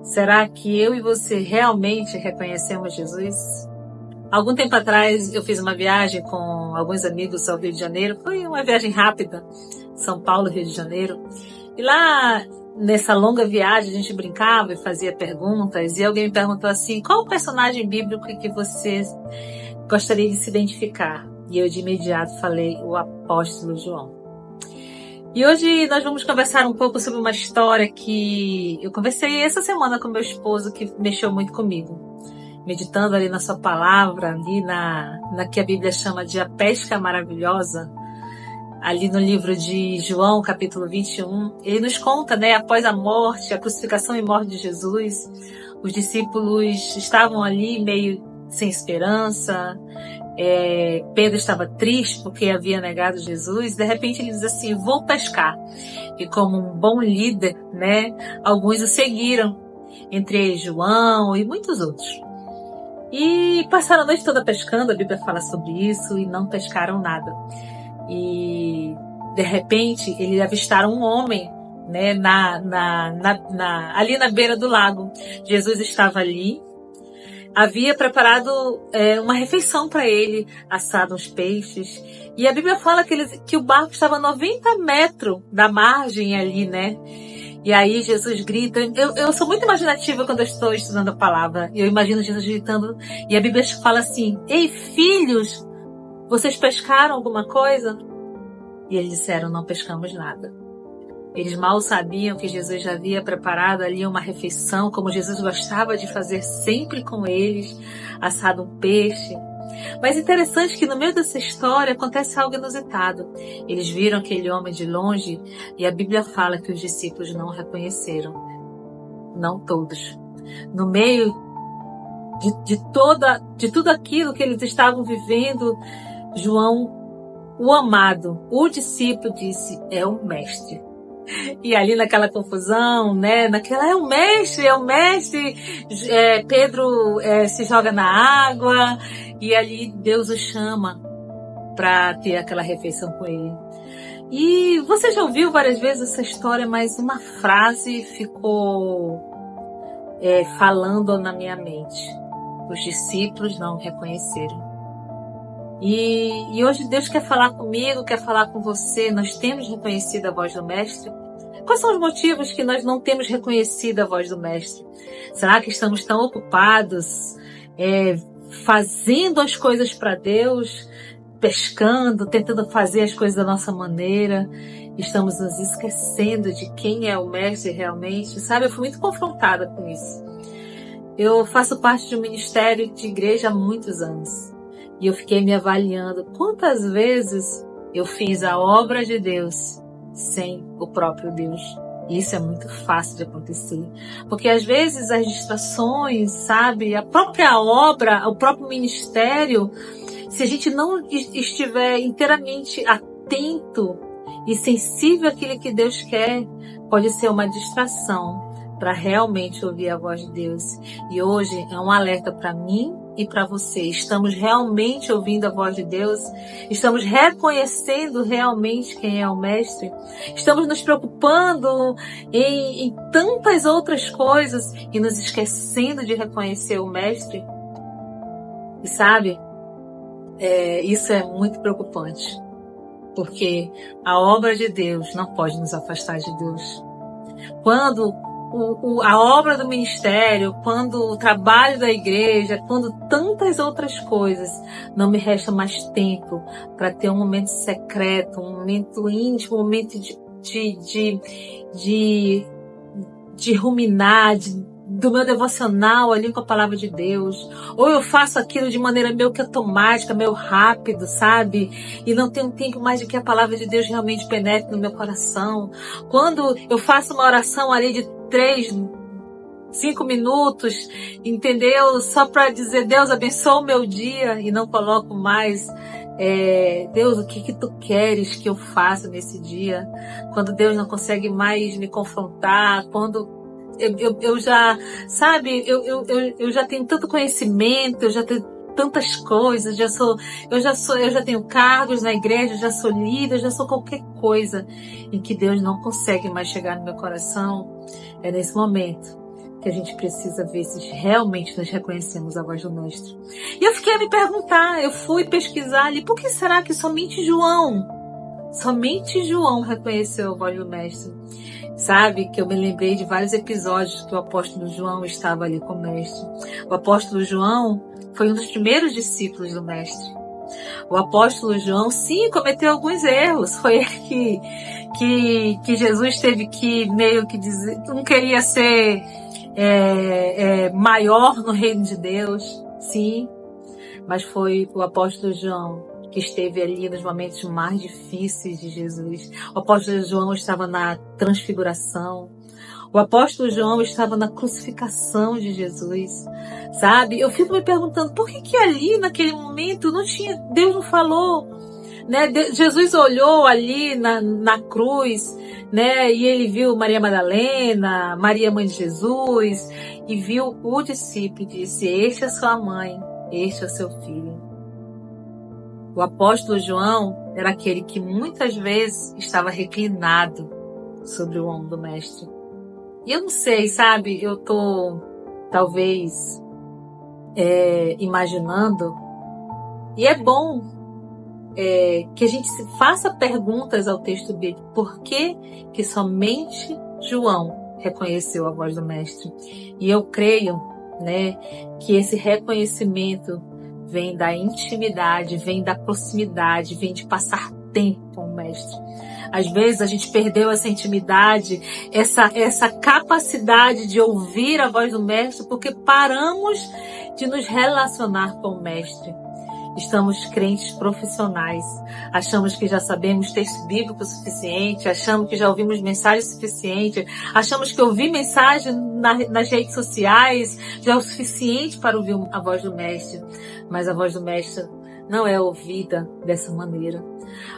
Será que eu e você realmente reconhecemos Jesus? Algum tempo atrás eu fiz uma viagem com alguns amigos ao Rio de Janeiro. Foi uma viagem rápida, São Paulo, Rio de Janeiro. E lá, nessa longa viagem, a gente brincava e fazia perguntas. E alguém me perguntou assim, qual o personagem bíblico que você gostaria de se identificar? E eu de imediato falei, o apóstolo João. E hoje nós vamos conversar um pouco sobre uma história que eu conversei essa semana com meu esposo, que mexeu muito comigo. Meditando ali na sua palavra, ali na que a Bíblia chama de a pesca maravilhosa, ali no livro de João, capítulo 21, ele nos conta, após a morte, a crucificação e morte de Jesus, os discípulos estavam ali meio sem esperança. Pedro estava triste porque havia negado Jesus. De repente ele diz assim, vou pescar. E como um bom líder, alguns o seguiram, entre eles João e muitos outros. E passaram a noite toda pescando, a Bíblia fala sobre isso, e não pescaram nada. E de repente eles avistaram um homem, ali na beira do lago. Jesus estava ali, havia preparado uma refeição para ele, assado uns peixes. E a Bíblia fala que o barco estava a 90 metros da margem ali, E aí Jesus grita. Eu sou muito imaginativa quando eu estou estudando a palavra. Eu imagino Jesus gritando. E a Bíblia fala assim, ei filhos, vocês pescaram alguma coisa? E eles disseram, não pescamos nada. Eles mal sabiam que Jesus já havia preparado ali uma refeição, como Jesus gostava de fazer sempre com eles, assado um peixe. Mas interessante que no meio dessa história acontece algo inusitado. Eles viram aquele homem de longe e a Bíblia fala que os discípulos não o reconheceram. Não todos. No meio de tudo aquilo que eles estavam vivendo, João, o amado, o discípulo, disse, é o mestre. E ali naquela confusão, é o mestre, Pedro se joga na água e ali Deus o chama para ter aquela refeição com ele. E você já ouviu várias vezes essa história, mas uma frase ficou falando na minha mente. Os discípulos não o reconheceram. E hoje Deus quer falar comigo, quer falar com você. Nós temos reconhecido a voz do Mestre? Quais são os motivos que nós não temos reconhecido a voz do Mestre? Será que estamos tão ocupados fazendo as coisas para Deus, pescando, tentando fazer as coisas da nossa maneira? Estamos nos esquecendo de quem é o Mestre realmente? Sabe, eu fui muito confrontada com isso. Eu faço parte de um ministério de igreja há muitos anos. E eu fiquei me avaliando quantas vezes eu fiz a obra de Deus sem o próprio Deus. E isso é muito fácil de acontecer. Porque às vezes as distrações, sabe, a própria obra, o próprio ministério, se a gente não estiver inteiramente atento e sensível àquilo que Deus quer, pode ser uma distração para realmente ouvir a voz de Deus. E hoje é um alerta para mim e para você. Estamos realmente ouvindo a voz de Deus? Estamos reconhecendo realmente quem é o Mestre? Estamos nos preocupando em tantas outras coisas e nos esquecendo de reconhecer o Mestre? E sabe, isso é muito preocupante, porque a obra de Deus não pode nos afastar de Deus. Quando a obra do ministério, quando o trabalho da igreja, quando tantas outras coisas, não me resta mais tempo para ter um momento secreto, um momento íntimo, um momento de ruminar, do meu devocional ali com a palavra de Deus. Ou eu faço aquilo de maneira meio que automática, meio rápido, sabe? E não tenho tempo mais de que a palavra de Deus realmente penetre no meu coração. Quando eu faço uma oração ali de 3, 5 minutos, entendeu? Só para dizer, Deus abençoa o meu dia, e não coloco mais, Deus, o que tu queres que eu faça nesse dia? Quando Deus não consegue mais me confrontar, quando eu já, sabe, eu já tenho tanto conhecimento, eu já tenho tantas coisas, eu já tenho cargos na igreja, eu já sou líder, eu já sou qualquer coisa, em que Deus não consegue mais chegar no meu coração. É nesse momento que a gente precisa ver se realmente nós reconhecemos a voz do Mestre. E eu fiquei a me perguntar, eu fui pesquisar ali, por que será que somente João reconheceu a voz do Mestre? Sabe, que eu me lembrei de vários episódios que o apóstolo João estava ali com o Mestre. O apóstolo João foi um dos primeiros discípulos do Mestre. O apóstolo João, sim, cometeu alguns erros. Foi ele que Jesus teve que meio que dizer, não queria ser maior no reino de Deus, sim. Mas foi o apóstolo João que esteve ali nos momentos mais difíceis de Jesus. O apóstolo João estava na transfiguração. O apóstolo João estava na crucificação de Jesus, sabe? Eu fico me perguntando, por que ali, naquele momento, Deus não falou, né? Jesus olhou ali na cruz, né? E ele viu Maria Madalena, Maria mãe de Jesus, e viu o discípulo e disse, este é sua mãe, este é o seu filho. O apóstolo João era aquele que muitas vezes estava reclinado sobre o ombro do Mestre. E eu não sei, sabe, eu tô talvez imaginando, e é bom que a gente se faça perguntas ao texto bíblico. Por que somente João reconheceu a voz do Mestre? E eu creio, né, que esse reconhecimento vem da intimidade, vem da proximidade, vem de passar tempo com o Mestre. Às vezes a gente perdeu essa intimidade, essa capacidade de ouvir a voz do Mestre, porque paramos de nos relacionar com o Mestre. Estamos crentes profissionais, achamos que já sabemos texto bíblico suficiente, achamos que já ouvimos mensagem suficiente, achamos que ouvir mensagem nas redes sociais já é o suficiente para ouvir a voz do Mestre. Mas a voz do Mestre não é ouvida dessa maneira.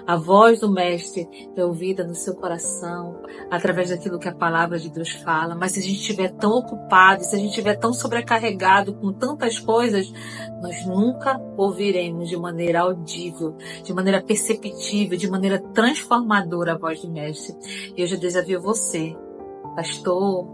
A voz do Mestre é ouvida no seu coração, através daquilo que a palavra de Deus fala. Mas se a gente estiver tão ocupado, se a gente estiver tão sobrecarregado com tantas coisas, nós nunca ouviremos de maneira audível, de maneira perceptível, de maneira transformadora a voz do Mestre. E eu já desafio você, pastor,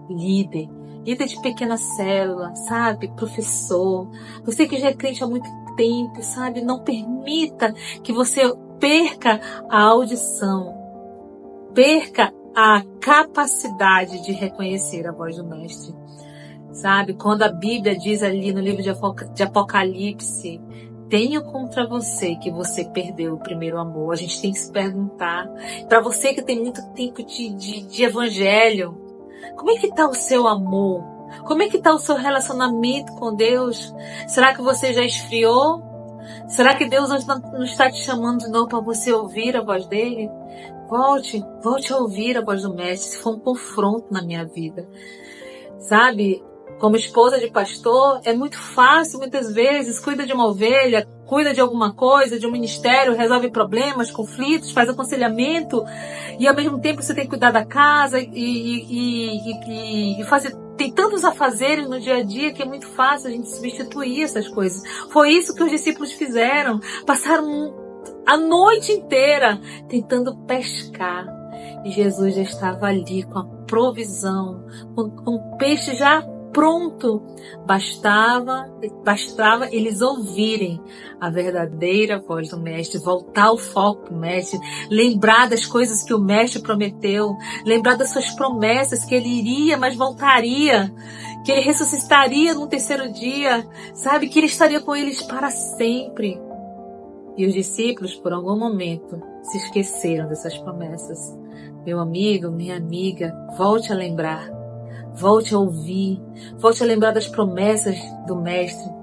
líder de pequena célula, sabe? Professor, você que já é crente há muito tempo, sabe? Não permita que você perca a audição, perca a capacidade de reconhecer a voz do Mestre. Sabe? Quando a Bíblia diz ali no livro de Apocalipse, tenho contra você que você perdeu o primeiro amor. A gente tem que se perguntar, para você que tem muito tempo de evangelho, como é que está o seu amor? Como é que está o seu relacionamento com Deus? Será que você já esfriou? Será que Deus não está te chamando de novo para você ouvir a voz dele? Volte a ouvir a voz do Mestre, se for um confronto na minha vida. Sabe, como esposa de pastor, é muito fácil, muitas vezes, cuida de uma ovelha, cuida de alguma coisa, de um ministério, resolve problemas, conflitos, faz aconselhamento, e ao mesmo tempo você tem que cuidar da casa e fazer. Tem tantos afazeres no dia a dia que é muito fácil a gente substituir essas coisas. Foi isso que os discípulos fizeram. Passaram a noite inteira tentando pescar. E Jesus já estava ali com a provisão, com o peixe já pronto. Bastava eles ouvirem a verdadeira voz do Mestre, voltar ao foco do Mestre, lembrar das coisas que o Mestre prometeu, lembrar das suas promessas, que ele iria, mas voltaria, que ele ressuscitaria no terceiro dia, sabe, que ele estaria com eles para sempre. E os discípulos, por algum momento, se esqueceram dessas promessas. Meu amigo, minha amiga, volte a lembrar, volte a ouvir, volte a lembrar das promessas do Mestre.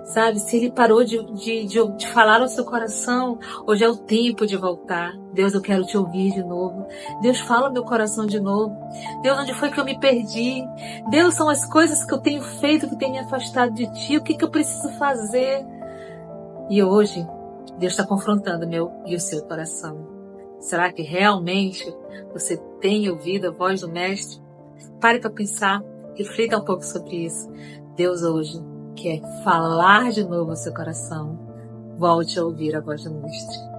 Sabe, se ele parou de falar ao seu coração, hoje é o tempo de voltar. Deus, eu quero te ouvir de novo. Deus, fala meu coração de novo. Deus, onde foi que eu me perdi? Deus, são as coisas que eu tenho feito que tem me afastado de ti. O que eu preciso fazer? E hoje, Deus está confrontando o meu e o seu coração. Será que realmente você tem ouvido a voz do Mestre? Pare para pensar, reflita um pouco sobre isso. Deus hoje quer falar de novo ao seu coração. Volte a ouvir a voz do Mestre.